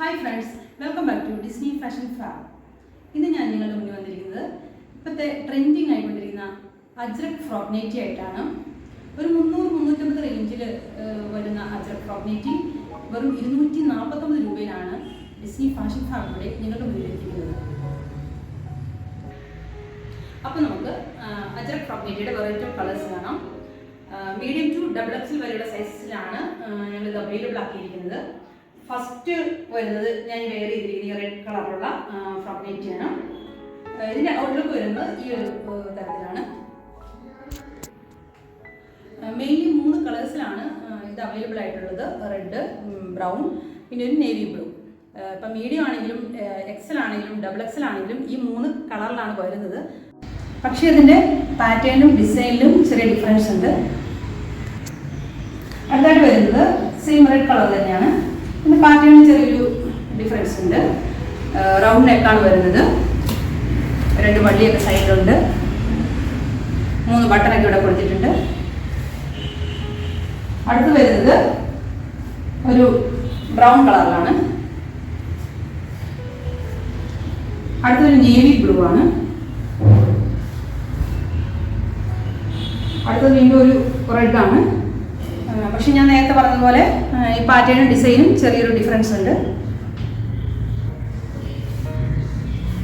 Hi friends, welcome back to Disney fashion farm. ഇന്ന് ഞാൻ നിങ്ങളുടെ മുന്നിൽ വന്നിരിക്കുന്നത് ഇപ്പോഴത്തെ ട്രെൻഡിങ് ആയിക്കൊണ്ടിരിക്കുന്ന അജ്രക് ഫ്രോക്ക് നൈറ്റി ആയിട്ടാണ്. ഒരു 300-350 റേഞ്ചിൽ വരുന്ന അജ്രക് ഫ്രോക്ക് നൈറ്റി വെറും 249 രൂപയിലാണ് ഡിസ്നി ഫാഷൻ ഫാമിലൂടെ നിങ്ങളുടെ മുന്നിലെത്തിക്കുന്നത്. അപ്പോൾ നമുക്ക് അജ്രക് ഫ്രോക്ക് നൈറ്റിയുടെ വെറൈറ്റി ഓഫ് കളേഴ്സ് കാണാം. മീഡിയം ടു XXL വരെയുള്ള സൈസസിലാണ് ഞങ്ങളിത് അവൈലബിൾ ആക്കിയിരിക്കുന്നത്. ഫസ്റ്റ് വരുന്നത് ഞാൻ വെയർ ചെയ്തിരിക്കുന്ന റെഡ് കളറുള്ള ഫ്രോക്ക് നൈറ്റിയാണ്. ഇതിൻ്റെ ഔട്ട്ലുക്ക് വരുന്നത് ഈ ഒരു തരത്തിലാണ്. മെയിൻലി 3 കളേഴ്സിലാണ് ഇത് അവൈലബിൾ ആയിട്ടുള്ളത്. റെഡ്, ബ്രൗൺ, പിന്നെ ഒരു നേവി ബ്ലൂ. ഇപ്പം മീഡിയം ആണെങ്കിലും XL ആണെങ്കിലും XXL ആണെങ്കിലും ഈ 3 കളറിലാണ് വരുന്നത്. പക്ഷേ ഇതിൻ്റെ പാറ്റേണിലും ഡിസൈനിലും ചെറിയ ഡിഫറൻസ് ഉണ്ട്. അടുത്തായിട്ട് വരുന്നത് സെയിം റെഡ് കളർ തന്നെയാണ്. പിന്നെ പാറ്റേണിൽ ചെറിയൊരു ഡിഫറൻസ് ഉണ്ട്. റൗണ്ട് നെക്കാണ് വരുന്നത്. 2 വള്ളിയൊക്കെ സൈഡിലുണ്ട്. 3 ബട്ടണൊക്കെ ഇവിടെ കൊടുത്തിട്ടുണ്ട്. അടുത്ത് വരുന്നത് ഒരു ബ്രൗൺ കളറിലാണ്. അടുത്തൊരു നേവി ബ്ലൂ ആണ്. അടുത്തത് വീണ്ടും ഒരു റെഡാണ്. പക്ഷെ ഞാൻ നേരത്തെ പറഞ്ഞതുപോലെ ഈ പാറ്റേണും ഡിസൈനും ചെറിയൊരു ഡിഫറൻസ് ഉണ്ട്.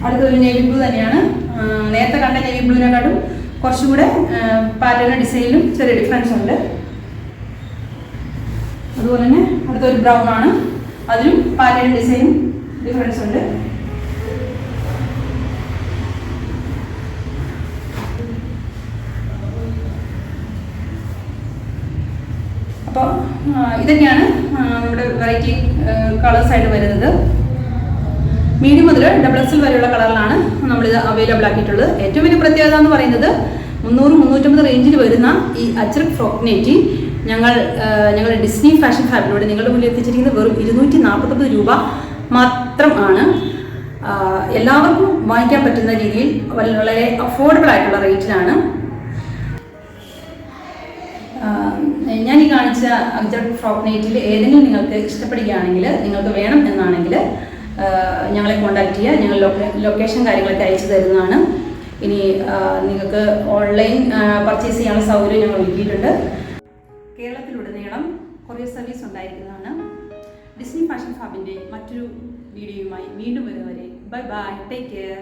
അടുത്തൊരു നേവി ബ്ലൂ തന്നെയാണ്. നേരത്തെ കണ്ട നേവി ബ്ലൂവിനെക്കാട്ടും കുറച്ചും കൂടെ പാറ്റേണും ഡിസൈനിലും ചെറിയ ഡിഫറൻസ് ഉണ്ട്. അതുപോലെ തന്നെ അടുത്തൊരു ബ്രൗൺ ആണ്. അതിലും പാറ്റേണും ഡിസൈനും ഡിഫറൻസ് ഉണ്ട്. അപ്പോൾ ഇതൊക്കെയാണ് നമ്മുടെ വെറൈറ്റി കളേഴ്സായിട്ട് വരുന്നത്. മീഡിയം മുതൽ XXL വരെയുള്ള കളറിലാണ് നമ്മളിത് അവൈലബിൾ ആക്കിയിട്ടുള്ളത്. ഏറ്റവും വലിയ പ്രത്യേകത എന്ന് പറയുന്നത് 300-350 റേഞ്ചിൽ വരുന്ന ഈ അജ്രക് ഫ്രോക്ക് നൈറ്റി ഞങ്ങളുടെ ഡിസ്നി ഫാഷൻ ഫാബിലൂടെ നിങ്ങളുടെ മുന്നിൽ എത്തിച്ചിരിക്കുന്നത് വെറും 249 രൂപ മാത്രമാണ്. എല്ലാവർക്കും വാങ്ങിക്കാൻ പറ്റുന്ന രീതിയിൽ വളരെ അഫോർഡബിൾ ആയിട്ടുള്ള റേറ്റിലാണ്. ഞാൻ ഈ കാണിച്ച അജ്രക് ഫ്രോക്ക് നൈറ്റിൽ ഏതെങ്കിലും നിങ്ങൾക്ക് ഇഷ്ടപ്പെടുകയാണെങ്കിൽ, നിങ്ങൾക്ക് വേണം എന്നാണെങ്കിൽ ഞങ്ങളെ കോൺടാക്ട് ചെയ്യുക. ഞങ്ങൾ ലൊക്കേഷൻ കാര്യങ്ങളൊക്കെ അയച്ചു തരുന്നതാണ്. ഇനി നിങ്ങൾക്ക് ഓൺലൈൻ പർച്ചേസ് ചെയ്യാനുള്ള സൗകര്യം ഞങ്ങൾ ഒരുക്കിയിട്ടുണ്ട്. കേരളത്തിലുടനീളം കൊറിയർ സർവീസ് ഉണ്ടായിരിക്കുന്നതാണ്. ഡിസ്നി ഫാഷൻ ഫാബിൻ്റെ മറ്റൊരു വീഡിയോയുമായി വീണ്ടും വരുന്നവരെ ബൈ ബൈ, ടേക്ക് കെയർ.